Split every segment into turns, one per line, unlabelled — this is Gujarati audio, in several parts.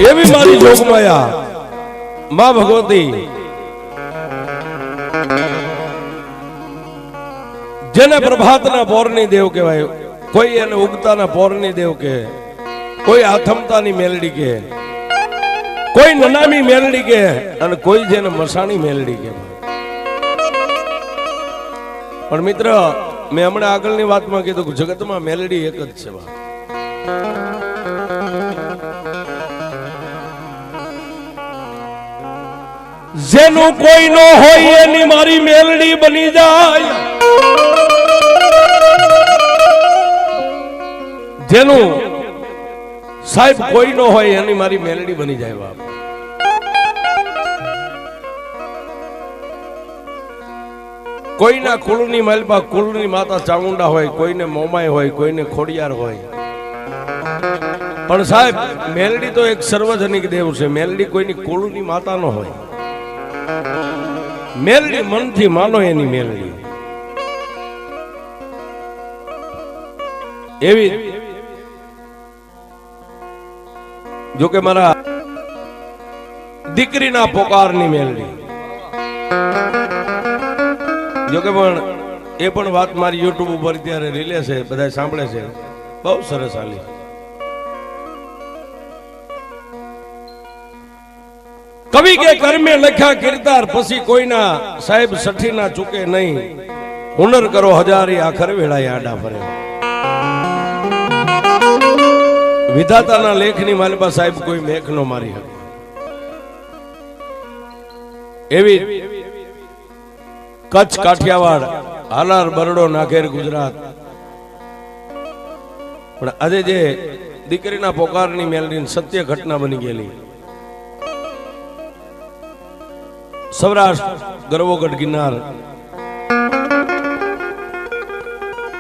એવી મારી જોગમાયા માં ભગવતી જેને પ્રભાતના પોરની દેવ કહેવાય, કોઈ એને ઉગતાના પોરની દેવ કહે, કોઈ આથમતાની મેલડી કહે, કોઈ નનામી મેલડી કહે અને કોઈ જેને મસાણી મેલડી કહે. પણ મિત્ર, મેં હમણાં આગળની વાતમાં કીધું કે જગતમાં મેલડી એક જ છે. જેનું કોઈ નો હોય એની મારી મેલડી બની જાય. જેનું સાહેબ કોઈ નો હોય એની મારી મેલડી બની જાય. બાપ, કોઈના કુળની માલપા કુળની માતા ચામુંડા હોય, કોઈને મોમાય હોય, કોઈને ખોડિયાર હોય, પણ સાહેબ મેલડી તો એક સર્વજનિક દેવ છે. મેલડી કોઈની કુળની માતા નો હોય. મેલડી મનથી માનો એની મેલડી. એવી જોકે મારા દીકરીના પોકારની મેલડી, જોકે પણ એ પણ વાત મારી યુટ્યુબ ઉપર ત્યારે રીલે છે, બધા સાંભળે છે. બહુ સરસ હાલી. કવિ કે કર્મે લખ્યા કીર્તાર, પછી કોઈના સાહેબ સઠી ના ચૂકે નહીં. હુનર કરો હજારી, આખર વેળાએ આડા ફરે. વિધાતાના લેખની માલપા સાહેબ કોઈ મેઘ નો મારી શકે. એવી કચ્છ, કાઠિયાવાડ, હાલાર, બરડો, નાગેર, ગુજરાત. પણ આજે જે દીકરીના પોકારની મેલડી સત્ય ઘટના બની ગયેલી. સૌરાષ્ટ્ર, ગરવોગઢ, ગિરનાર,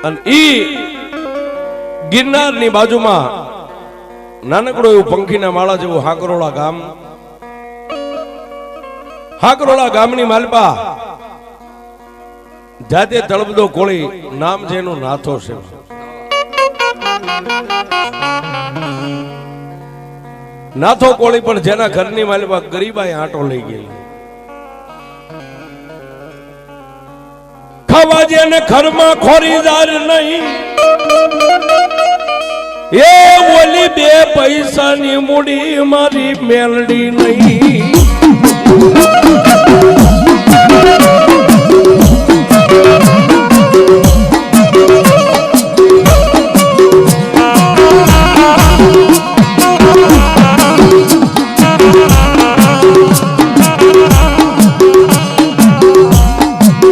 અને ઈ ગિરનારની બાજુમાં નાનકડું એવું પંખીના માળા જેવું હાકરોળા ગામ. હાકરોળા ગામની માલપા જાતે તળબદો કોળી નામ છે એનું નાથો છે. નાથો કોળી પણ જેના ઘરની માલપા ગરીબાઈ આંટો લઈ ગઈ. ખાવા જેને ઘરમાં ખોરીદાર નહીં, એ બોલી બે પૈસાની મૂડી મારી મેલડી નહીં.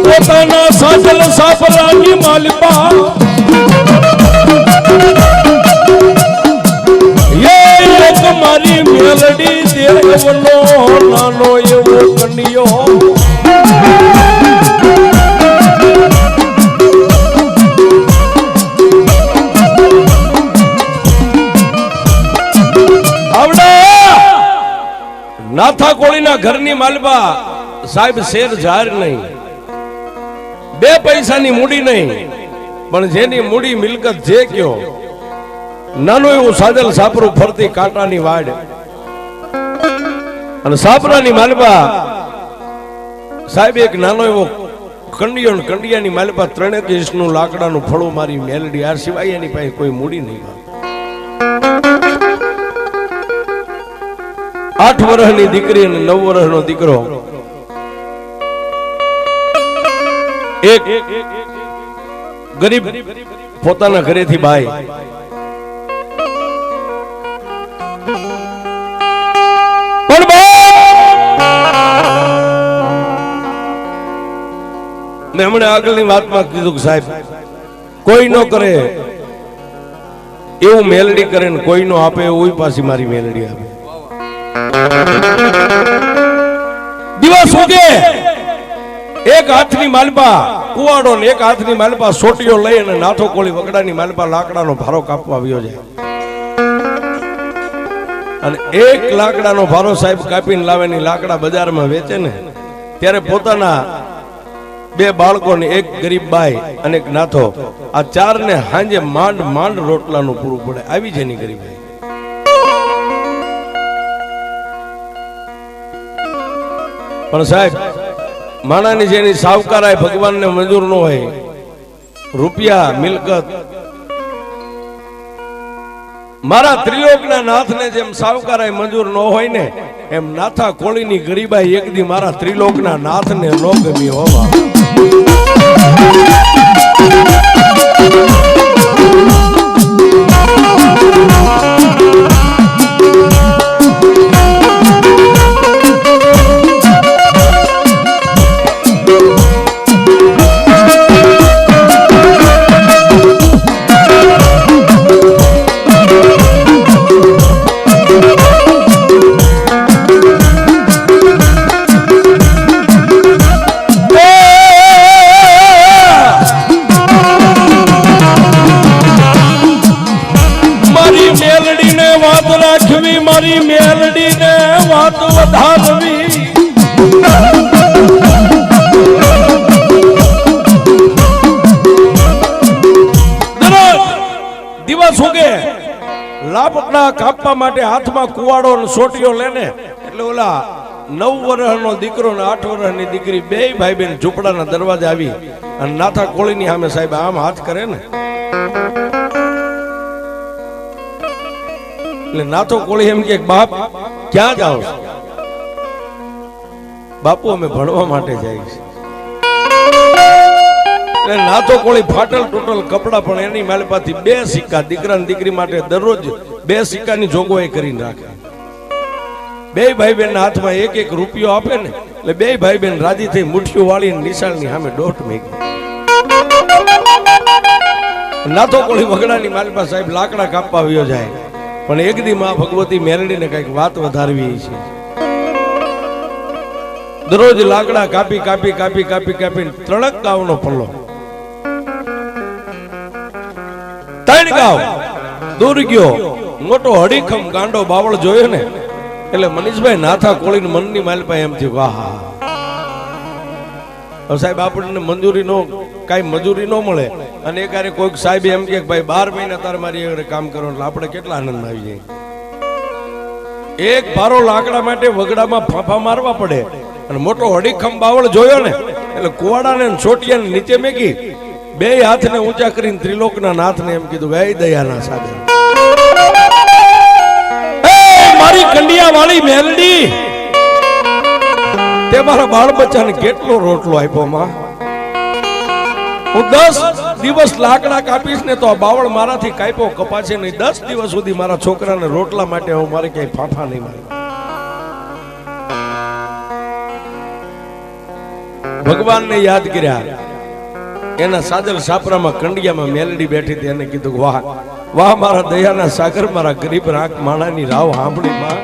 પોતાના સાજલ સાપરાની માલપા મારી મેલડી દેવનો નાનો એવો કન્યો. નાથા કોળીના ઘરની માલપા સાહેબ શેર જાહેર નહીં, બે પૈસાની મૂડી નહીં, પણ જેની મૂડી મિલકત જે કયો, નાનું એવું સાજલ સાપરું ફરતી કાંટાની વાડ, અને સાપરાની માલપા સાહેબ એક નાનો એવો કંડિયો, કંડિયાની માલપા 3 ઇંચનું લાકડાનું ફળું મારી મેલડી. આ સિવાય એની પાસે કોઈ મૂડી નહીં. 8 વર્ષની દીકરી અને 9 વર્ષનો દીકરો. એક ગરીબ પોતાના ઘરેથી બાઈ, મેં હમણાં આગળની વાતમાં કીધું કે સાહેબ કોઈ નો કરે એવું મેલડી કરે ને કોઈ નો આપે એવું પાછી મારી મેલડી આપે. દિવસ ઉગે, એક હાથની માલપા કુવાડો ને એક હાથની માલપા સોટીઓ લઈ અને નાથો કોળી વગડાની માલપા લાકડાનો ભારો કાપવા આવ્યો જાય. અને એક લાકડાનો ભારો સાહેબ કાપીને લાવે ને લાકડા બજારમાં વેચે ને ત્યારે પોતાના 2 બાળકોને, એક ગરીબ બાઈ અને એક નાથો, આ 4 ને હાંજે માંડ માંડ રોટલાનું પૂરું પડે. આવી જેની ગરીબાઈ. પણ સાહેબ માણાની જેની સાવકારાય ભગવાનને મંજૂર ન હોય, રૂપિયા મિલકત, મારા ત્રિલોકના નાથને જેમ સાવકારાય મંજૂર ન હોય ને એમ નાથા કોળીની ગરીબાઈ એક દી મારા ત્રિલોકના નાથને ન ગમી હોવા. મારી મેલડીને વાત વધારવી, દિવસ ઉગે લાપટના કાપવા માટે હાથમાં કુવાડો અને સોટીઓ લેને એટલે ઓલા 9 વર્ષનો દીકરો ને 8 વર્ષની દીકરી બે ભાઈ બેન ઝૂંપડાના દરવાજે આવી અને નાથા કોળીની સામે સાહેબ આમ હાથ કરે ને એટલે નાથો કોળી એમ કે બાપ ક્યાં જાઓ છો? બાપુ અમે ભણવા માટે જાય છે. એટલે નાથો કોળી ફાટલ ટોટલ કપડા પણ એની માલપાથી 2 સિક્કા દીકરા ને દીકરી માટે દરરોજ 2 સિક્કાની જોગવાઈ કરીને રાખે. બે ભાઈ બેન હાથમાં 1-1 રૂપિયો આપે ને એટલે બે ભાઈ બેન રાજી થઈ મુઠ્ઠીઓ વાળીને નિશાળની સામે દોટ મેકી. નાથો કોળી વગડાની માલપા સાહેબ લાકડા કાપવા આવ્યો જાય પણ એક દી માં ભગવતી મેલડીને કઈક વાત વધારવી છે. દરરોજ લાકડા કાપી કાપી કાપી કાપી કાપી 3 ગાવનો પલ્લો 3 ગાવ દૂર ગયો. મોટો હડીખમ ગાંડો બાવળ જોયો ને એટલે મનીષભાઈ નાથા કોળીને મનની માલપા એમ થયું વાહ સાહેબ આપણને મંજૂરી નો કઈ મજૂરી ન મળે અને એકારે કોઈક સાહેબ એમ કે ભાઈ 12 મહિના તાર મારી આગળ કામ કરો એટલે આપણે કેટલા આનંદ આવી જાય. એક ભારો લાકડા માટે વગડામાં ફાંફા મારવા પડે અને મોટો હડીખમ બાવળ જોયો ને એટલે કુવાડાને છોટિયાને નીચે મેકી 2 હાથને ઊંચા કરીને ત્રિલોકના નાથને એમ કીધું હે દયાના સાગર મારી કંડિયા વાળી મેલડી તે મારા બાળ બચ્ચાને કેટલો રોટલો આપ્યો માં. હું 10 દિવસ લાકડા કાપીશ ને તો આ બાવળ મારાથી કાપ્યો કપાશે નહીં. 10 દિવસ સુધી મારા છોકરાને રોટલા માટે હું મારે ક્યાંય ફાંફા નહીં મારી. ભગવાનને યાદ કર્યા. એના સાદર સાપરામાં કંડિયામાં મેલડી બેઠી હતી. એને કીધું વાહ વાહ મારા દયાના સાગર મારા ગરીબ રાખ માણાની રાવ સાંભળી માં.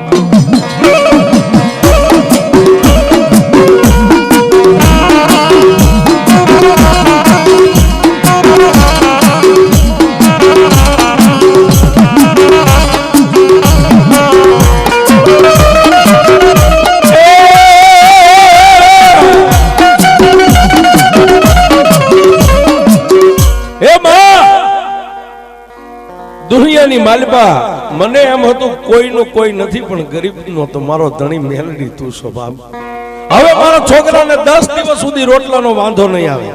દુનિયાની માલપા મને એમ હતું કોઈનો કોઈ નથી પણ ગરીબનો તો મારો ધણી મેલડી તું સ્વભાવ. હવે મારા છોકરાને 10 દિવસ સુધી રોટલાનો વાંધો નહીં આવે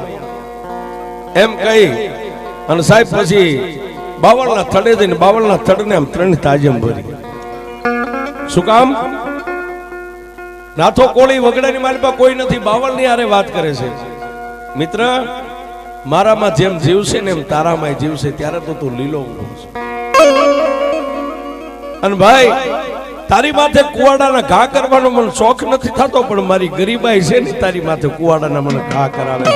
એમ કહી અને સાહેબ પછી બાવળના થડે જઈને બાવળના થડને આમ 3 તાજમ ભરી. શું કામ? નાથો કોળી વગડાની માલપા કોઈ નથી, બાવળની આરે વાત કરે છે. મિત્ર મારામાં જેમ જીવશે ને એમ તારામાં જીવશે ત્યારે તો તું લીલો ઉભો છે. અને ભાઈ તારી માથે કુવાડાના ઘા કરવાનો મને શોખ નથી થતો પણ મારી ગરીબાઈ છે ને તારી માથે કુવાડાના મને ઘા કરાવે.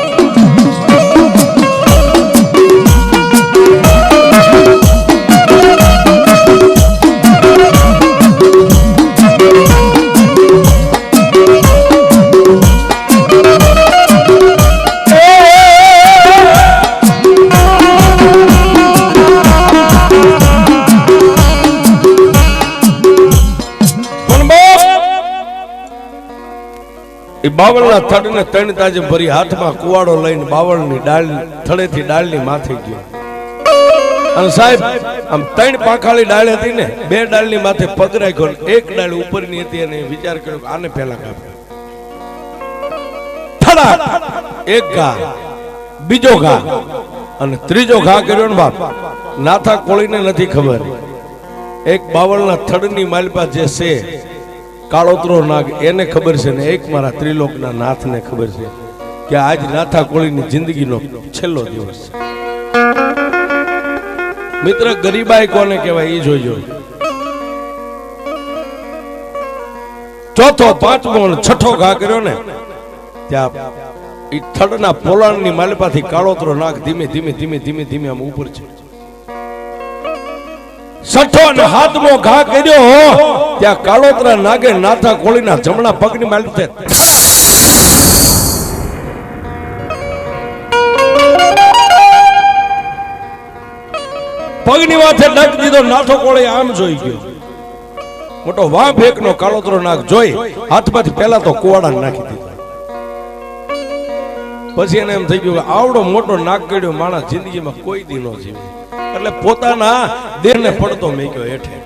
બાવળના થડને 3 તાજે ભરી હાથમાં કુવાડો લઈને બાવળની ડાળ થડેથી ડાળની માથે ગયો. અને સાહેબ આમ 3 પાંખાળી ડાળ હતી ને 2 ડાળની માથે પગ રાખ્યો. 1 ડાળ ઉપરની હતી અને વિચાર કર્યો આને પહેલા કાપે. થડા એક ઘા, બીજો ઘા અને ત્રીજો ઘા કર્યો ને બાપ. નાથા કોળીને નથી ખબર, એક બાવળના થડની માલપા જે છે કાળોતરો નાગ એને ખબર છે ને એક મારા ત્રિલોકના નાથને ખબર છે કે આજ નાથા કોળીની જિંદગીનો છેલ્લો દિવસ છે. મિત્ર, ગરીબાઈ કોને કહેવાય એ જોઈજો. ચોથો, પાંચમો અને છઠ્ઠો ઘા કર્યો ને ત્યાં ઈ થડના પોલાણની માલપાથી કાળોતરો નાગ ધીમે ધીમે ધીમે ધીમે ધીમે આમ ઉપર છે. છઠ્ઠો અને હાથમો ઘા કર્યો ત્યાં કાળોતરા નાગે નાથા કોળીના જમણા પગની માલપે પગની માથે નાખી દીધો. નાથો કોળી આમ જોઈ ગયો. મોટો વાંભ એકનો કાળોતરો નાગ જોઈ હાથમાંથી પહેલા તો કુવાડા નાખી દીધો. પછી એને એમ થઈ ગયું આવડો મોટો નાગ કર્યો માણસ જિંદગીમાં કોઈ દી નો જીવે, એટલે પોતાના દેહને પડતો મેક્યો હેઠે.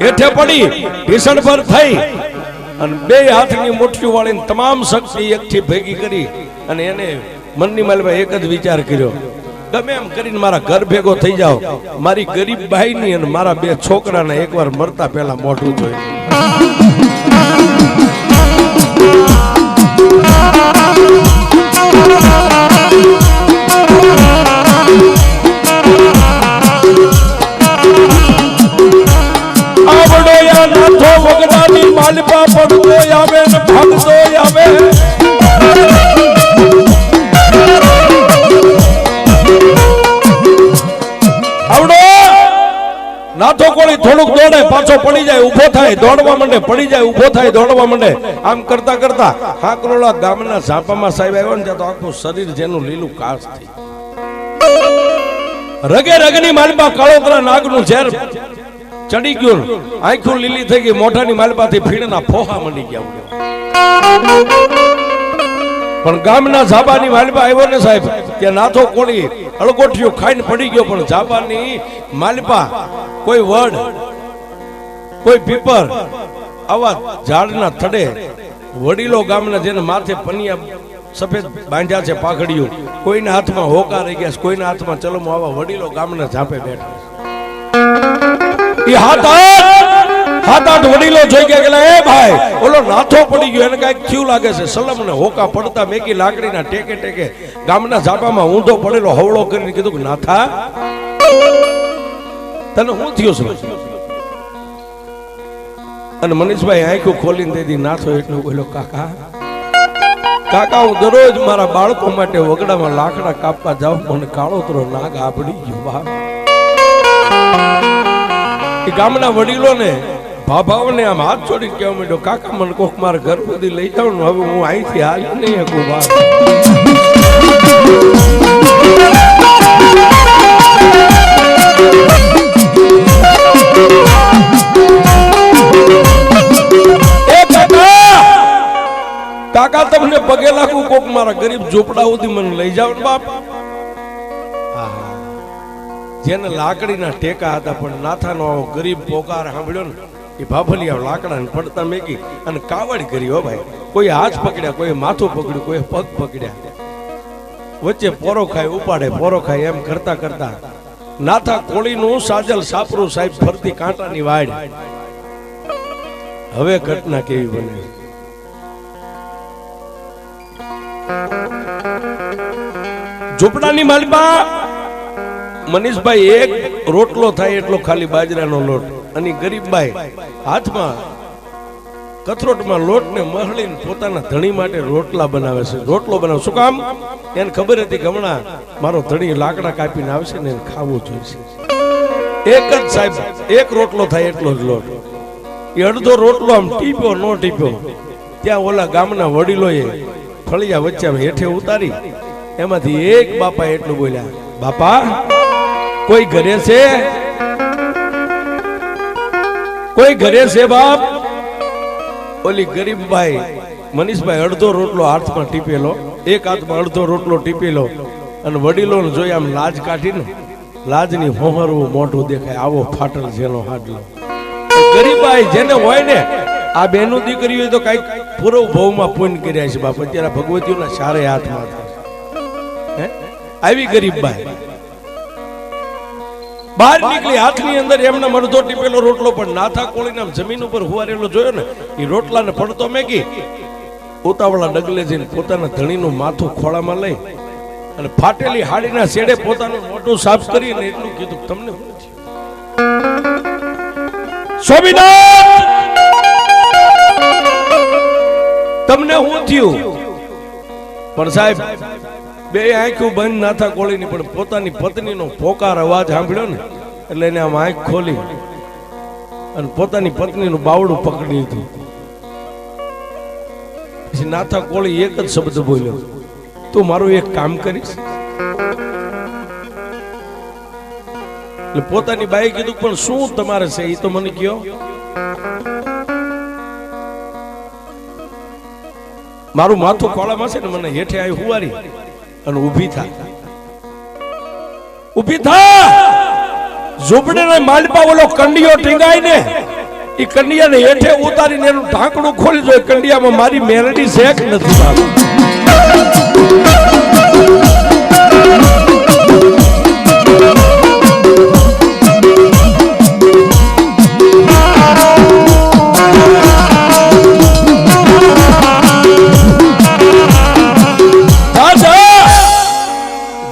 હેઠે પડી ભીષણ પર થઈ અને બે હાથની મુઠ્ઠીઓ વાળીને તમામ શક્તિ એકઠી ભેગી કરી અને એને મનની માલમાં એક જ વિચાર કર્યો, ગમે એમ કરીને મારા ઘર ભેગો થઈ જાવ, મારી ગરીબ બાઈની અને મારા બે છોકરાને એકવાર મરતા પહેલા મોઢું જોઈ. આવડો યા નાથો વગડાની માલપા પડતો આવે ને ભાગતો આવે. નાથો કોળી થોડુંક દોડે, પાછો પડી જાય, ઉભો થાય, દોડવા માંડે, પડી જાય, ઉભો થાય, દોડવા માંડે. આમ કરતા કરતા હાકરોલા ગામના ઝાપામાં સાહેબ આવ્યો ને ત્યાં તો આખું શરીર જેનું લીલું કાશ થઈ. રગે રગની માલપા કાળોતરા નાગનું ઝેર ચડી ગયું, આંખો લીલી થઈ ગઈ, મોઢાની માલપાથી ફીણના ફોહા મંડી ગયા. પણ ગામના ઝાબાની માલપા આવ્યો ને સાહેબ ત્યાં નાથો કોળી અળગોઠિયો ખાઈને પડી ગયો. પણ ઝાબાની માલપા કોઈ વડ, કોઈ પીપર, આવા ઝાડના થડે વડીલો ગામના જેને માથે પનિયા સફેદ બાંધ્યા છે પાઘડીયું, કોઈના હાથમાં હોકા રહી ગયા, કોઈના હાથમાં ચલમો, આવા વડીલો ગામના ઝાપે બેઠા. એ હાથ આઠ વડીલો જોઈ ગયા, એ ભાઈ ઓલો નાથો પડી ગયો, એને કઈક થયું લાગે છે. સલમ ને હોકા પડતા મેકી લાકડીના ટેકે ટેકે ગામના ઝાપામાં ઊંધો પડેલો હવળો કરીને કીધું કે નાથા તને શું થયું છે? અને મનીષભાઈ આંખો ખોલીને દીધી. નાથો એટલું બોલ્યો, કાકા કાકા હું દરરોજ મારા બાળકો માટે વગડામાં લાકડા કાપવા જાઉં, મને કાળોતરો નાગ આપડી ગયો. બાપ એ ગામના વડીલો ને ભાભાઓને આમ હાથ છોડીને કહેવા માંડ્યો, કાકા મને કોક મારા ઘર સુધી લઈ જાવ ને, હવે હું અહીંથી હાલી નહીં શકું. બાપ કાકા તમને પગે લાગુ, કોક મારા ગરીબ ઝોપડા સુધી મને લઈ જાવ ને બાપ. જેને લાકડીના ટેકા હતા પણ નાથાનો આવો ગરીબ પોકાર સાંભળ્યો ને એ ભાભલિયા લાકડાને પડતા મેકી અને કાવડ કરી. હો ભાઈ, કોઈ હાથ પકડ્યા, કોઈ માથું પકડ્યું, કોઈ પગ પકડ્યા, વચ્ચે પોરો ખાય ઉપાડે, પોરો ખાય, એમ કરતા કરતા નાથા કોળીનું સાજલ સાપરું સાહેબ ફરતી કાંટાની વાડ. હવે ઘટના કેવી બને. ઝૂંપડાની માલપા મનીષભાઈ એક રોટલો થાય એટલો ખાલી બાજરાનો લોટ, અને ગરીબભાઈ હાથમાં કથરોટમાં લોટ ને મહળીને પોતાના ધણી માટે રોટલા બનાવે છે. રોટલો બનાવે શું કામ? એને ખબર હતી કે હમણાં મારો ધણી લાકડા કાપીને આવશે ને એને ખાવું જોઈશે. એક જ સાહેબ એક રોટલો થાય એટલો જ લોટ. એ અડધો રોટલો આમ ટીપ્યો નો ટીપ્યો, ત્યાં ઓલા ગામના વડીલોએ ફળિયા વચ્ચે હેઠે ઉતારી એમાંથી એક બાપા એટલું બોલ્યા, બાપા કોઈ ઘરે છે? કોઈ ઘરે છે બાપ? ઓલી ગરીબભાઈ મનીષભાઈ અડધો રોટલો હાથમાં ટીપેલો, એક હાથમાં અડધો રોટલો ટીપેલો, અને વડીલો જોઈ આમ લાજ કાઢીને લાજની હોહરવું મોઢું દેખાય, આવો ફાટલ જેનો હાડલો. ગરીબાઈ જેને હોય ને આ બેનું દીકરી હોય તો કઈક પૂરો ભાવમાં પુણ્ય કર્યા છે બાપ. અત્યારે ભગવતીઓના ચારે હાથમાં થાય. આવી ગરીબ બાઈ બહાર નીકળી, હાથની અંદર એમના મરધો ટીપેલો રોટલો પણ નાથા કોળીના જમીન ઉપર હુવારેલો જોયો ને, એ રોટલાને પડતો મેકી ઉતાવળા ડગલે જઈને પોતાના ધણીનું માથું ખોળામાં લઈ અને ફાટેલી હાડીના છેડે પોતાનું મોઢું સાફ કરીને એટલું કીધું, તમને શું થયું સ્વામિનાથ, તમને શું થયું? પણ સાહેબ બે આંખો બંધ નાથા કોળીની, પણ પોતાની પત્નીનો પોકાર અવાજ સાંભળ્યો ને એટલે એને આમ આંખ ખોલી અને પોતાની પત્નીનું બાવડું પકડી લીધું. પછી નાથા કોળી એક જ શબ્દ બોલ્યો, તું મારું એક કામ કરીશ? એટલે પોતાની બાઈ કીધું, પણ શું તમારે છે એ તો મને કયો. મારું માથું ખોળામાં છે ને, મને હેઠે આવી હુવારી અને ઊભી થા, ઊભી થા. ઝૂંપડે ને માલપા ઓલો કંડિયો ટીંગાય ને, એ કંડિયાને હેઠે ઉતારીને એનું ઢાંકણું ખોલી દો. કંડિયામાં મારી મેલડી શેક નથી બાબુ.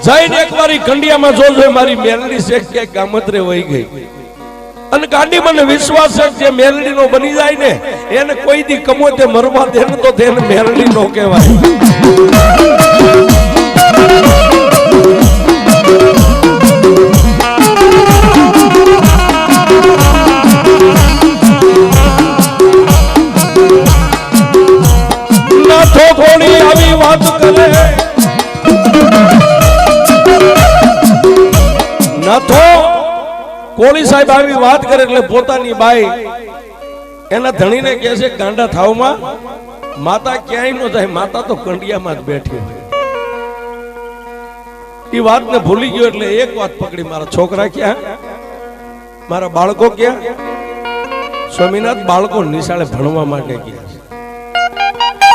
જઈને એક વાર કંડિયામાં જોજો મારી મેલડી શેખ કે ગામત્રે વહી ગઈ. અને ગાંડી મને વિશ્વાસ છે જે મેલડી નો બની જાય ને એને કોઈ દી કમોતે મરવા દે ને તો તેને મેલડી નો કહેવાય. નાથો કોળી આવી વાત કરે, નાથો કોળી સાહેબ આવી વાત કરે એટલે પોતાની બાઈ એના ધણીને કહે છે, ગાંડા થાવમાં માતા ક્યાંય ન જાય, માતા તો કંડિયામાં જ બેઠી હોય. એ વાતને ભૂલી ગયો એટલે એક વાત પકડી, મારા છોકરા ક્યાં, મારા બાળકો ક્યાં? સ્વામિનાથ, બાળકો નિશાળે ભણવા માટે ગયા છે.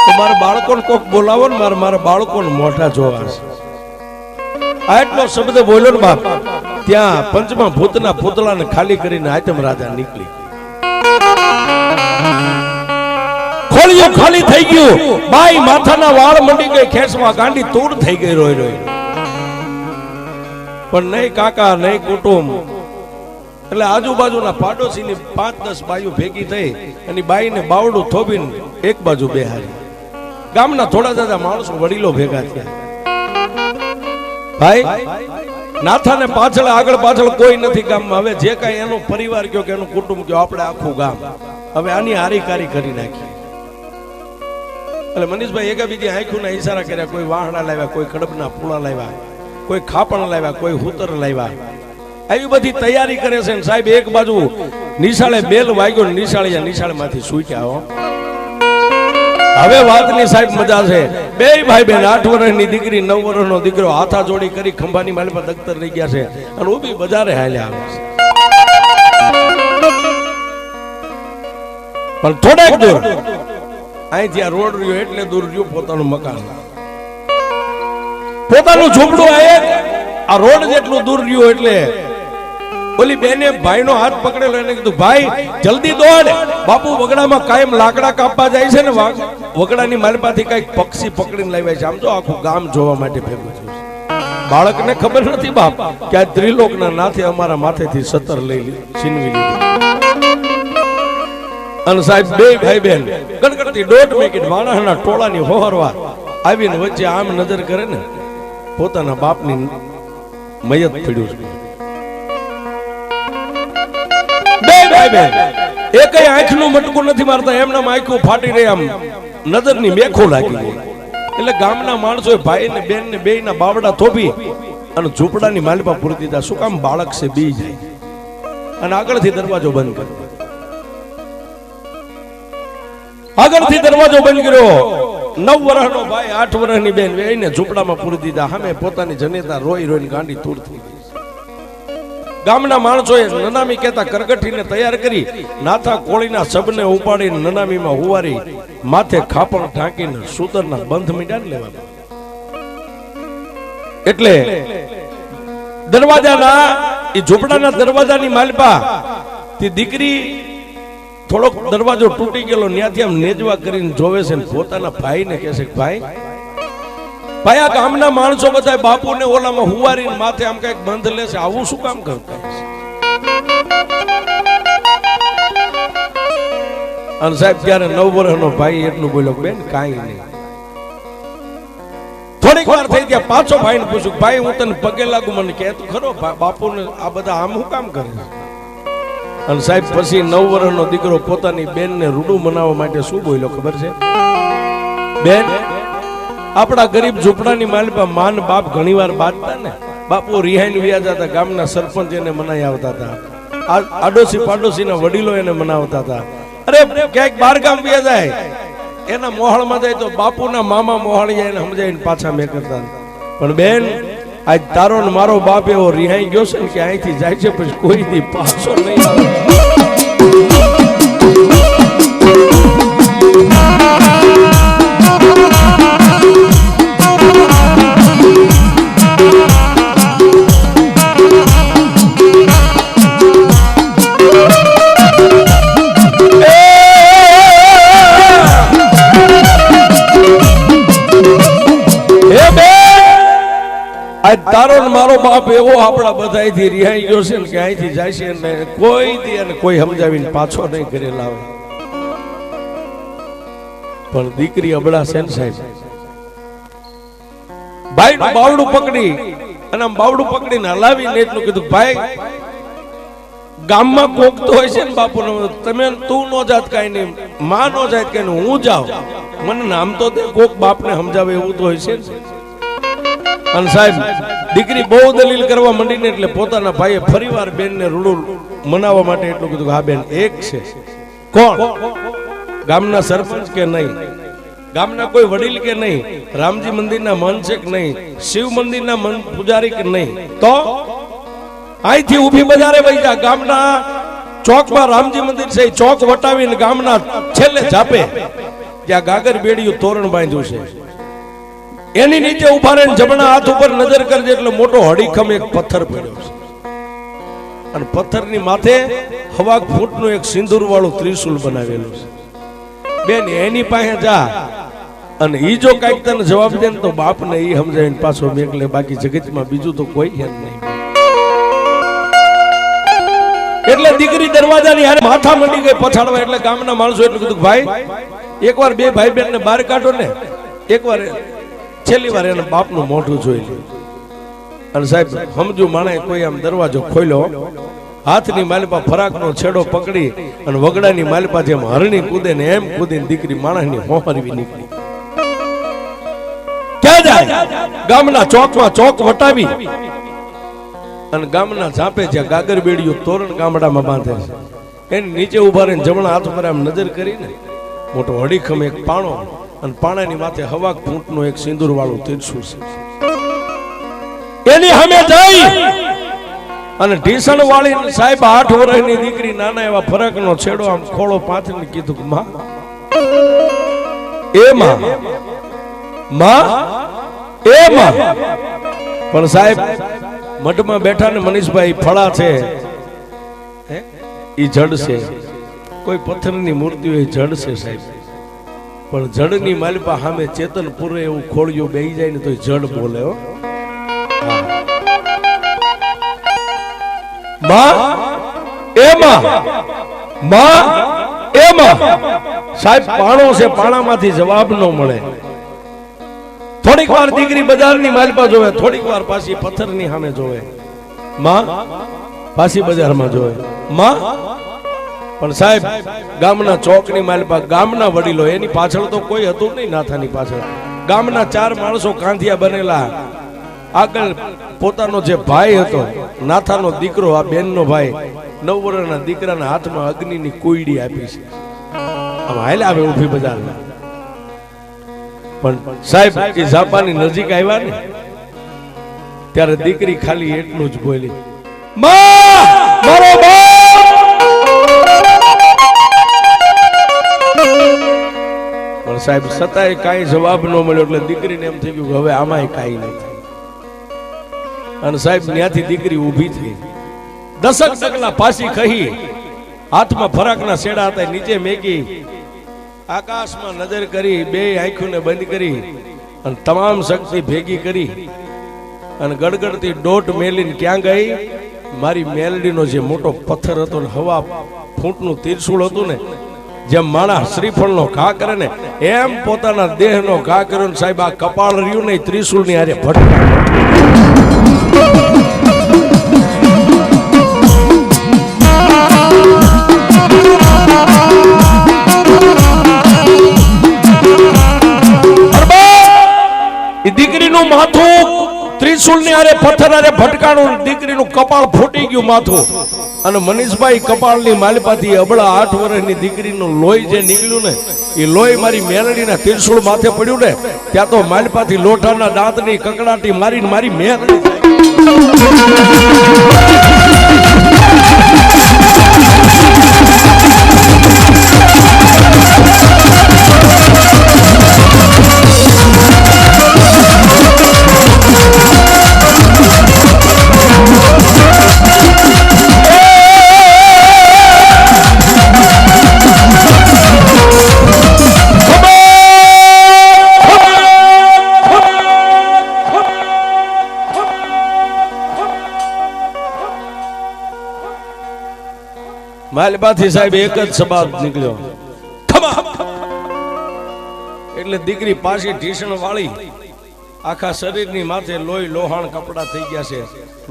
તો મારા બાળકોને કોક બોલાવો ને, મારા બાળકોને મોઢા જોવા છે. આટલો શબ્દ બોલ્યો ને બાપ, ત્યાં પંચમા ભૂતના પૂતળાને ખાલી કરીને આતમ રાજા નીકળી. ખોળિયું ખાલી થઈ ગયું. બાઈ માથાના વાળ મંડી ગઈ ખેંચવા, ગાંડી તૂર થઈ ગઈ રોઈ રોઈ. પણ નહીં કાકા નહીં કુટુંબ, એટલે આજુબાજુના પાડોશીની 5-10 બાઈઓ ભેગી થઈ અને બાઈને બાવડું થોબીને એક બાજુ બેહારી. ગામના થોડા દાદા માણસો વડીલો ભેગા થયા. ભાઈ નાથાને પાછળ આગળ પાછળ કોઈ નથી ગામમાં. હવે જે કાંઈ એનો પરિવાર કયો કે એનું કુટુંબ કયો, આપણે આખું ગામ હવે આની હારીકારી કરી નાખી. એટલે મનીષભાઈ એકાબીજી આંખોના ઈશારા કર્યા. કોઈ વાહણા લાવ્યા, કોઈ કડબના પૂળા લાવ્યા, કોઈ ખાપણ લાવ્યા, કોઈ હુતર લાવ્યા. આવી બધી તૈયારી કરે છે. સાહેબ એક બાજુ નિશાળે બેલ વાગ્યો, નિશાળેમાંથી સૂટ્યા. હવે વાતની સાહેબ મજા છે. બે ભાઈ બેન, 8 વર્ષની દીકરી 9 વર્ષનો દીકરો હાથા જોડી કરી ખંભાની માલ પર દખ્તર રહી ગયા છે અને ઊભી બજારે હાલ્યા આવે છે. પણ થોડેક દૂર અહીંથી આ રોડ રહ્યો એટલે દૂર રહ્યું પોતાનું મકાન, પોતાનું ઝૂંપડું. આ રોડ જેટલું દૂર રહ્યું એટલે ઓલી બેને ભાઈનો હાથ પકડેલો, એને કીધું, ભાઈ જલ્દી દોડ, બાપુ વગડામાં કાયમ લાકડા કાપવા જાય છે ને, વગડાની માલપાથી કઈક પક્ષી પકડીને લાવ્યા છે. આમ તો આખું ગામ જોવા માટે ભેગું છે. બાળકને ખબર નથી બાપ કે આ ત્રિલોકના નાથે અમારા માથેથી 17 લઈ છીનવી લીધી. અને સાહેબ બે ભાઈ બેન ગણગણતી 1.5 મિનિટ માણસના ટોળાની હોહરવા આવીને વચ્ચે આમ નજર કરે ને, પોતાના બાપની મયત પડ્યું છે. બે ભાઈ બેન એકય આંખનું મટકું નથી મારતા, એમના આંખો ફાટી રહી, આમ નજરની મેખો લાગી ગઈ. એટલે ગામના માણસોએ ભાઈ ને બેન ને બેયના બાવડા થોભી અને ઝૂંપડાની માલપા પૂરી દીધા. શું કામ? બાળક છે બી જાય. અને આગળથી દરવાજો બંધ કર્યો. આગળથી દરવાજો બંધ કર્યો. 9 વર્ષનો ભાઈ 8 વર્ષની બેન બેયને ઝૂંપડામાં પૂરી દીધા. સામે પોતાની જનેતા રોઈ રોઈને ગાંડી તૂર થઈ ગઈ. ગામના માણસોએ નનામી કહેતા કરગઠીને તૈયાર કરી નાથા કોળીના સબને ઉપાડીને નનામીમાં હુવારી માથે ખાપણ ઢાંકીને સૂતરના બંધ મીંડાને લેવા. એટલે દરવાજાના એ ઝૂંપડાના દરવાજાની માલપા તે દીકરી થોડોક દરવાજો તૂટી ગયેલો ત્યાંથી આમ નેજવા કરીને જોવે છે ને પોતાના ભાઈને કહે છે, ભાઈ આ ગામના માણસો બધા બાપુને ઓલામાં હુવારીને માથે આમ કઈક બંધ લેશે, આવું શું કામ કરતા? અને સાહેબ ત્યારે 9 વર્ષનો ભાઈ એટલું બોલ્યો, બેન કાંઈ નહીં. થોડીક વાર થઈ ગયા, પાછો ભાઈને પૂછ્યું, ભાઈ હું તને પગે લાગુ, મને કહે તું ખરો બાપુને આ બધા આમ શું કામ કરે? અને સાહેબ પછી 9 વર્ષનો દીકરો પોતાની બેનને રૂડું મનાવવા માટે શું બોલ્યો ખબર છે? બેન, આપણા ગરીબ ઝૂંપડાની માલપા માન બાપ ઘણીવાર બાંધતા ને, બાપુ રિહાઈને વ્યાજા હતા, ગામના સરપંચ એને મનાઈ આવતા હતા, આડોશી પાડોશીના વડીલો એને મનાવતા હતા. અરે ક્યાંક બાર ગામ વ્યા જાય, એના મોહળમાં જાય તો બાપુના મામા મોહળી જાય એને સમજાવીને પાછા મેં કરતા. પણ બેન, આજ તારો ને મારો બાપ એવો રિહાઈ ગયો છે કે અહીંથી જાય છે પછી કોઈ દી પાછો નહીં આવે. તારો ને મારો બાપ એવો આપણા બધાથી રિહાઈ ગયો છે ને કે અહીંથી જાય છે ને કોઈ દી અને કોઈ સમજાવીને પાછો નહીં ઘરે લાવે. પણ દીકરી અબળા છે ને સાહેબ, ભાઈ નું બાવડું પકડી અને આમ બાવડું પકડીને હલાવીને એટલું કીધું, ભાઈ ગામમાં કોક તો હોય છે ને બાપુ, તમે તું નો જાત કઈ નહીં, માં નો જાત કઈ નહીં, હું જાઉં, મને નામ તો દે, કોક બાપને સમજાવે એવું તો હોય છે ને. અને સાહેબ દીકરી બહુ દલીલ કરવા માંડીને એટલે પોતાના ભાઈએ ફરીવાર બેનને રૂડું મનાવવા માટે એટલું કીધું, હા બેન એક છે. કોણ? ગામના સરપંચ કે નહીં, ગામના કોઈ વડીલ કે નહીં, રામજી મંદિરના મન છે કે નહીં, શિવ મંદિરના મન પૂજારી કે નહીં, તો અહીંથી ઊભી બજારે વહી જા, ગામના ચોકમાં રામજી મંદિર છે, ચોક વટાવીને ગામના છેલ્લે ઝાપે જ્યાં ગાગર બેડિયું તોરણ બાંધ્યું છે એની નીચે ઉભા રહીને જમણા હાથ ઉપર નજર કરજે એટલે મોટો હડીખમ એક પથ્થર પડ્યો છે, અને પથ્થરની માથે 1.5 ફૂટનું એક સિંદૂર વાળું ત્રિશુલ બનાવેલું છે. બેન એની પાસે જા અને ઈ જો કઈક તને જવાબ દે ને તો બાપને ઈ સમજાવીને પાછો મેકલે, બાકી જગતમાં બીજું તો કોઈ હેત નહીં. એટલે દીકરી દરવાજાની હારે માથા મંડી ગઈ પછાડવા. એટલે ગામના માણસો એટલું કીધું, ભાઈ એકવાર બે ભાઈ બેન ને બહાર કાઢો ને, એકવાર છેલ્લી વાર એના બાપનું મોઢું જોઈ લે. અને સાહેબ સમજુ માણે કોઈ આમ દરવાજો ખોલ્યો, હાથની માલપા ફરાકનો છેડો પકડી અને વગડાની માલપા જેમ હરણી કૂદે ને એમ કૂદીને દીકરી માણસની હોહરવી નીકળી. ક્યાં જાય? ગામના ચોકમાં ચોક વટાવી અને ગામના ઝાપે જ્યાં ગાગર બેડિયું તોરણ ગામડામાં બાંધે છે એની નીચે ઉભા રહીને જમણા હાથ પર આમ નજર કરીને મોટો હડીખમ એક પાણો અને પાણાની માથે 1.5 ફૂટનું એક સિંદૂર વાળું ત્રિશુલ છે. એની સામે જઈ અને ઢીસણ વાળી સાહેબ 8 વર્ષની દીકરી નાના એવા ફરકનો છેડો આમ ખોળો પાથરીને કીધું, માં એ માં એ માં. પણ સાહેબ મઠમાં બેઠા ને મનીષભાઈ ફળા છે ઈ જડ છે, કોઈ પથ્થરની મૂર્તિ હોય જડ છે સાહેબ, પણ જડની માલપા સામે ચેતન પૂરે એવું ખોળિયું બેહી જાય ને તો જડ બોલે. હો સાહેબ પાણો છે, પાણામાંથી જવાબ ન મળે. થોડીક વાર દીકરી બજારની માલપા જોવે, થોડીક વાર પાછી પથ્થરની સામે જોવે, માં પાછી બજારમાં જોવે માં. પણ સાહેબ ગામના ચોકની માલપા ગામના વડીલો, એની પાછળ તો કોઈ હતું નહીં, નાથાની પાછળ ગામના 4 માણસો કાંધિયા બનેલા, આગળ પોતાનો જે ભાઈ હતો નાથાનો દીકરો, આ બેનનો ભાઈ 9 વર્ષના દીકરાના હાથમાં અગ્નિની કોયડી આપી છે, આમ હાલે આવે ઊભી બજારમાં. પણ સાહેબ એ ઝાપાની નજીક આવ્યા ને ત્યારે દીકરી ખાલી એટલું જ બોલી, માં મારો પણ સાહેબ સતાય કાંઈ જવાબ ન મળ્યો એટલે દીકરીને એમ થઈ ગયું કે હવે આમાંય કાંઈ નથી. અને સાહેબ ત્યાંથી દીકરી ઊભી થઈ, દસક ડગલા પાછી કહી, હાથમાં ફરાકના શેડા હતા નીચે મેકી, આકાશમાં નજર કરી, બે આંખોને બંધ કરી અને તમામ શક્તિ ભેગી કરી અને ગડગડતી દોટ મેલીને ક્યાં ગઈ? મારી મેલડીનો જે મોટો પથ્થર હતો ને હવા ફૂટનું તીરસુળ હતું ને, જેમ માણસ શ્રીફળનો ઘા કરે ને એમ પોતાના દેહનો ઘા કર્યો ને સાહેબ આ કપાળ રહ્યું ને ત્રિશુળની હારે ભટકા. દીકરીનું માથું ત્રિશુળની હારે પથ્થર હારે ભટકાણું, દીકરીનું કપાળ ફૂટી ગયું માથું. અને મનીષભાઈ કપાળની માલપાથી અબળા 8 વર્ષની દીકરીનું લોહી જે નીકળ્યું ને એ લોહી મારી મેલડીના ત્રિશુળ માથે પડ્યું ને ત્યાં તો માલપાથી લોઠાના દાંતની કકડાટી મારીને મારી મેલડી માલબાથી સાહેબ એક જ સબાદ નીકળ્યો, એટલે દીકરી પાછી ઢીસણ વાળી, આખા શરીરની માથે લોહી લોહાણ કપડા થઈ ગયા છે.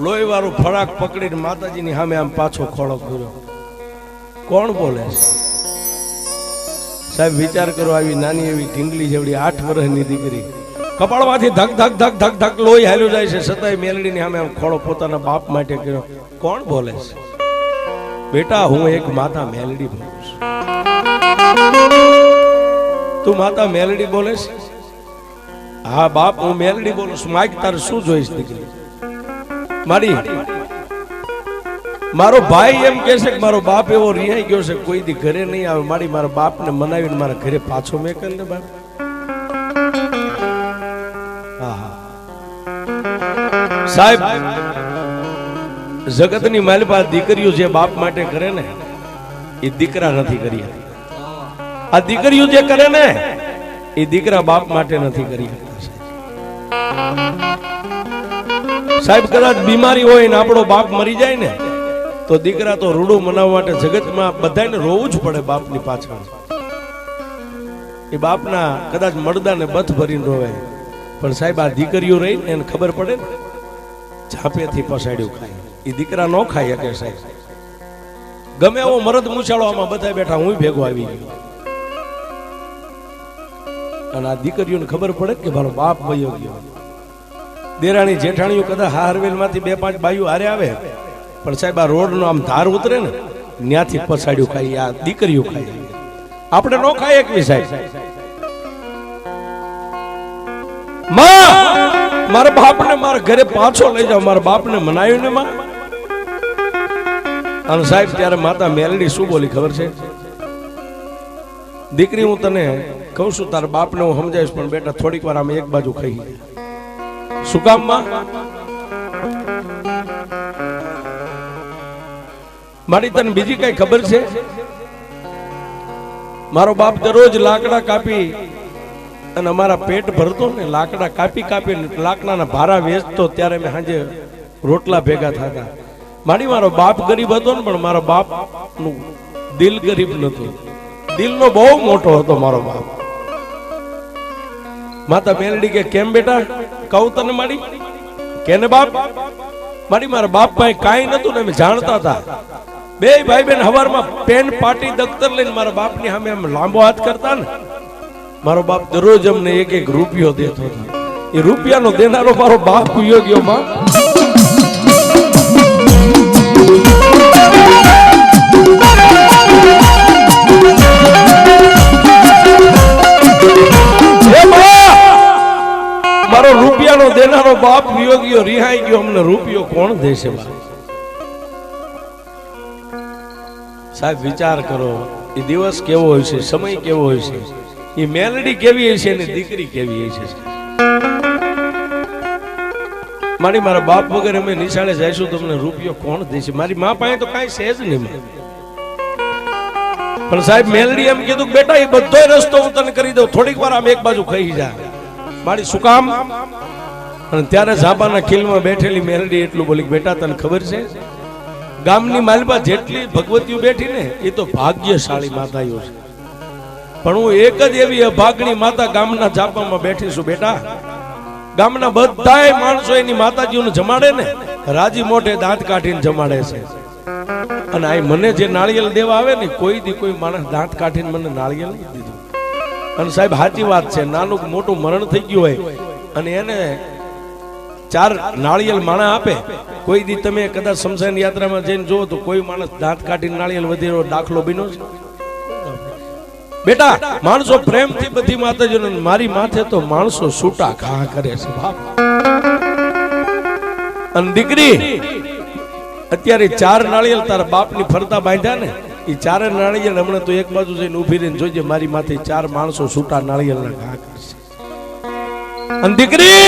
લોહી વાળું ફરાક પકડીને માતાજીની સામે આમ પાછો ખોળો કર્યો. કોણ બોલે સાહેબ? વિચાર કરો, આવી નાની એવી ઢીંગલી જેવડી 8 વર્ષની દીકરી કપાળમાંથી ધક ધક ધક ધક ધક લોહી હાલ્યું જાય છે, છતાંય મેલડીની સામે આમ ખોળો પોતાના બાપ માટે કર્યો. કોણ બોલે છે? બેટા હું એક માતા મેલડી બોલું છું. તું માતા મેલડી બોલે છે? હા બાપ હું મેલડી બોલું છું. માઈક તારે શું જોઈશ દીકરી? મારી મારો ભાઈ એમ કહે છે કે મારો બાપ એવો રિહાઈ ગયો છે, કોઈ દી ઘરે નહીં આવે. મારી મારા બાપને મનાવીને મારા ઘરે પાછો મેં કરી દે બાપ. હા હા સાહેબ, જગતની માલપા દીકરીઓ જે બાપ માટે કરે ને એ દીકરા નથી કરી. આ દીકરીઓ જે કરે ને એ દીકરા બાપ માટે નથી કરી. સાહેબ કદાચ બીમારી હોય ને આપણો બાપ મરી જાય ને તો દીકરા તો રૂડું મનાવવા માટે જગતમાં બધાને રોવું જ પડે બાપની પાછળ. એ બાપના કદાચ મળદાને બથ ભરીને રોવે, પણ સાહેબ આ દીકરીઓ રહી ને એને ખબર પડે ને ઝાંપેથી પસાડ્યું ખાય. એ દીકરા ન ખાય કે સાહેબ ગમે એવો મરદ મૂછાળો આમાં બધા બેઠા હું ભેગો આવી ગયો. અને આ દીકરીઓને ખબર પડે કે મારો બાપ વયો ગયો. દેરાણી જેઠાણીઓ કદાચ હારવેલ માંથી 2-5 બાયું હારે આવે, પણ સાહેબ આ રોડ નો આમ ધાર ઉતરે ને ત્યાંથી પસાડ્યું ખાઈ. આ દીકરીઓ ખાય, આપણે ન ખાય એકવી સાહેબ. મારા બાપને મારા ઘરે પાછો લઈ જાઓ, મારા બાપને મનાયું ને માં. અને સાહેબ ત્યારે માતા મેલડી શું બોલી ખબર છે? દીકરી હું તને કહું છું તારા બાપને હું સમજાવીશ, પણ બેટા થોડીક વાર આમ એક બાજુ ખાઈ. શું કામ માં? મારી તને બીજી કઈ ખબર છે? મારો બાપ દરરોજ લાકડા કાપી અને અમારા પેટ ભરતો ને, લાકડા કાપી કાપી લાકડાના ભારા વેચતો, ત્યારે મેં સાંજે રોટલા ભેગા થતા. મારો બાપ ગરીબ હતો ને, પણ મારા બાપ નું દિલ ગરીબ નતું. દિલનો બહુ મોટો હતો મારો બાપ. માતા મેલડી કે કેમ બેટા? કહું તને મારી કેને બાપ? મારા બાપ પાસે કાંઈ નતું ને અમે જાણતા હતા. બે ભાઈ બેન હવારમાં પેન પાટી દફતર લઈને મારા બાપની સામે આમ લાંબો હાથ કરતા ને, મારો બાપ દરરોજ અમને 1-1 રૂપિયો દેતો હતો. એ રૂપિયાનો દેનારો મારો બાપ ગયો ગયો માં. મારો રૂપિયાનો દેનારો બાપ ગયો રિહાઈ ગયો, અમને રૂપિયો કોણ દેશે? સાહેબ વિચાર કરો, એ દિવસ કેવો હોય છે, સમય કેવો હોય છે, એ મેલડી કેવી હોય છે અને દીકરી કેવી હોય છે. મારા બાપ વગર અમે નિશાળે જઈશું તમને રૂપિયો કોણ દેશે? મારી મા પાસે તો કાંઈ છે જ નહીં. પણ સાહેબ મેલડી એમ કીધું બેટા એ બધો રસ્તો હું તને કરી દઉં, થોડીક વાર આમ એક બાજુ ખાઈ જા. મારી શું કામ? અને ત્યારે ઝાબાના ખીલમાં બેઠેલી મેલડી એટલું બોલી, બેટા તને ખબર છે ગામની માલપા જેટલી ભગવતીઓ બેઠી ને એ તો ભાગ્યશાળી માતાઓ છે, પણ હું એક જ એવી અભાગણી માતા ગામના ઝાપામાં બેઠી છું. બેટા ગામના બધાય માણસો એની માતાજીઓને જમાડે ને રાજી મોઢે દાંત કાઢીને જમાડે છે, અને આ મને જે નાળિયેર દેવા આવે ને કોઈ માણસ દાંત કાઢીને મને નાળિયેર નથી દીધું. અને સાહેબ સાચી વાત છે, નાનું મોટું મરણ થઈ ગયું હોય અને એને 4 નાળિયેર માણા આપે, કોઈ દી તમે કદાચ શમશાન યાત્રામાં જઈને જોવો તો કોઈ માણસ દાંત કાઢીને નાળિયેર વધેરો દાખલો બન્યો છે? બેટા માણસો પ્રેમથી બધી માતાજીઓને, મારી માથે તો માણસો છૂટા ઘા કરે છે બાપ. અને દીકરી અત્યારે 4 નાળિયેર તારા બાપની ફરતા બાંધ્યા ને, એ 4 નાળિયેર હમણાં તો એક બાજુ જઈને ઊભી રહીને જોજે, મારી માથે 4 માણસો છૂટા નાળિયેરના ઘા કરશે. અને દીકરી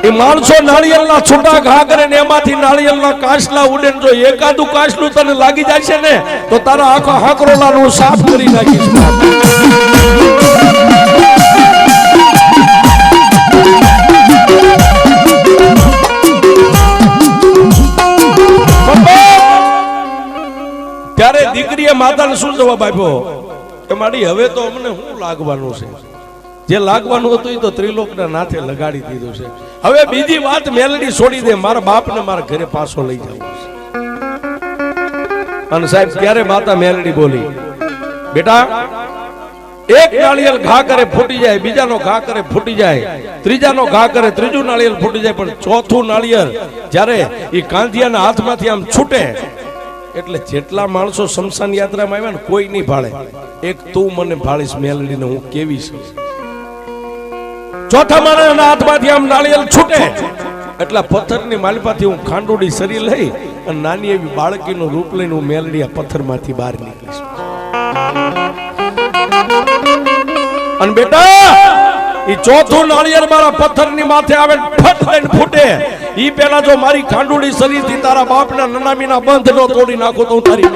એ માણસો નાળિયેરના છૂટા ઘા કરે ને એમાંથી નાળિયેરના કાચલા ઉડે, જો એકાદું કાચલું તને લાગી જાય છે ને તો તારા આખા હાકરોલાનું સાફ કરી નાખીશ. ત્યારે દીકરીએ માતાને શું જવાબ આપ્યો કે મારી હવે તો અમને શું લાગવાનું છે, જે લાગવાનું હતું એ તો ત્રિલોકના નાથે લગાડી દીધું છે, હવે બીજી વાત મેલડી છોડી દે, મારા બાપને મારા ઘરે પાછો લઈ જવો છે. અને સાહેબ ત્યારે માતા મેલડી બોલી, બેટા એક નાળિયેર ઘા કરે ફૂટી જાય, બીજાનો ઘા કરે ફૂટી જાય, ત્રીજાનો ઘા કરે ત્રીજું નાળિયેર ફૂટી જાય, પણ ચોથું નાળિયેર જ્યારે એ કાંધિયાના હાથમાંથી આમ છૂટે એટલે જેટલા માણસો શમશાન યાત્રામાં આવ્યા ને કોઈ નહીં ભાળે, એક તું મને ભાળીશ મેલડીને હું કેવી છું. ચોથા માણસના હાથમાંથી આમ નાળિયેર છૂટે એટલે પથ્થરની માલપાથી હું ખાંડોડી શરીર લઈ અને નાની એવી બાળકીનું રૂપ લઈને હું મેલડી આ પથ્થરમાંથી બહાર નીકળીશ. અને બેટા એ ચોથું નાળિયેર મારા પથ્થરની માથે આવે ફટ દઈને ફૂટે, ઈ પેલા જો મારી ખાંડોડી શરીરથી તારા બાપના નનામીના બંધ નો તોડી નાખો તો હું તારી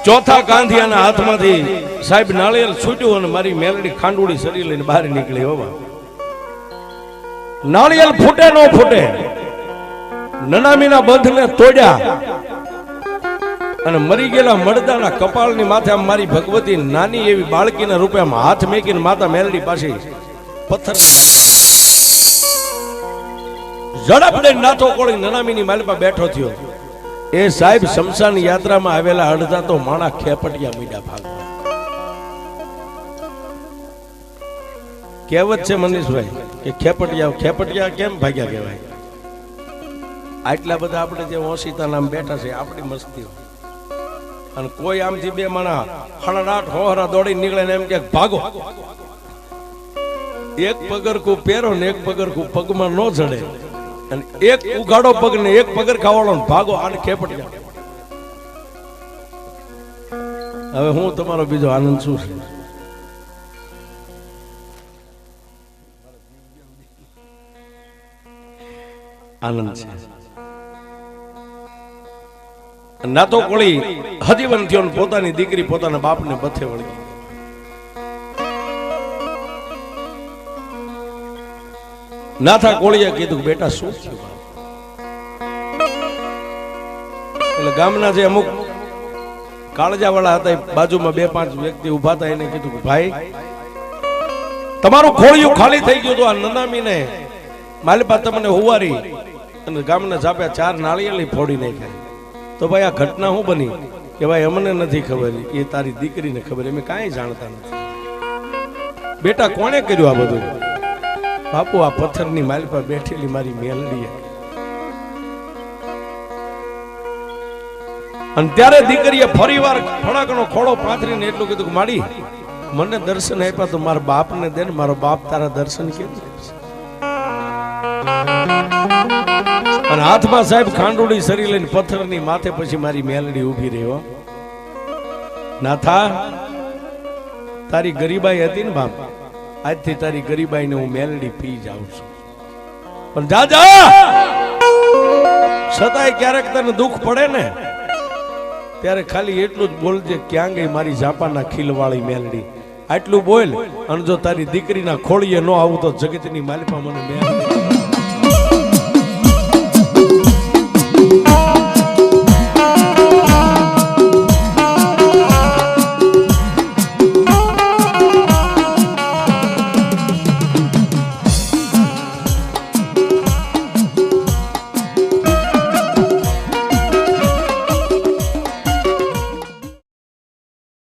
ચોથા ગાંધિયાના હાથમાંથી સાહેબ નાળિયેર છૂટ્યું અને મારી મેલડી ખાંડોડી શરીર લઈને બહાર નીકળી. હોવા નાળિયેર ફૂટે નો ફૂટે, નનામીના બંધને તોડ્યા અને મરી ગયેલા મરદાના કપાળની માથે આમ મારી ભગવતી નાની એવી બાળકીના રૂપે આમ હાથ મેકીને માતા મેલડી પાસે પથ્થર ઝડપ દઈને નાથો કોળી નનામીની માલપા બેઠો થયો. એ સાહેબ શમશાન યાત્રામાં આવેલા અડધા તો માણા ખેપટિયા મીડા ભાગવા. કહેવત છે મનીષભાઈ કે ખેપટિયા કેમ ભાગ્યા કહેવાય? આટલા બધા આપણે જે ઓશિતા નામ બેઠા છે આપણી મસ્તી, અને કોઈ આમથી બે માણા 8:30 હોહરા દોડી નીકળે ને એમ કે ભાગો, એક પગરખું પહેરો ને એક પગરખું પગમાં ન ચડે, અને એક ઉઘાડો પગ ને એક પગરખા વાળો ભાગો, આને ખેપટિયા. હવે હું તમારો બીજો આનંદ શું છે? આનંદ છે ના તો કોળી હજીવન થયો, પોતાની દીકરી પોતાના બાપને બથે વળગી. નાથા કોળીએ કીધું બેટા શું થયું? એટલે ગામના જે અમુક કાળજા વાળા હતા, બાજુમાં 2-5 વ્યક્તિ ઉભા હતા, એને કીધું ભાઈ તમારું ખોળિયું ખાલી થઈ ગયું હતું, આ નનામીને માલપા તમને હુવારી અને ગામના જાપે 4 નાળિયેરી ફોડી નાખ્યા. તો ભાઈ આ ઘટના શું બની? કે ભાઈ અમને નથી ખબર, એ તારી દીકરીને ખબર, અમે કાંઈ જાણતા નથી. બેટા કોણે કર્યું આ બધું? બાપુ આ પથ્થરની માલ પર બેઠેલી મારી મેલડી. અને ત્યારે દીકરીએ ફરીવાર ફડાકનો ખોળો પાથરીને એટલું કીધું કે માડી મને દર્શન આપ્યા તો મારા બાપને દે ને, મારો બાપ તારા દર્શન કેમ કરશે? અને હાથમાં સાહેબ ખાંડોળી સરી લઈને પથ્થરની માથે પછી મારી મેલડી ઊભી રહ્યો. નાથા તારી ગરીબાઈ હતી ને બાપ, આજથી તારી ગરીબાઈને હું મેલડી પી જાઉં છું. પણ જા જા, છતાંય ક્યારેક તને દુઃખ પડે ને ત્યારે ખાલી એટલું જ બોલજે, ક્યાં ગઈ મારી જાપાના ખીલવાળી મેલડી? આટલું બોલ, અને જો તારી દીકરીના ખોળીએ ન આવું તો જગતની માલિપા મને મેલડી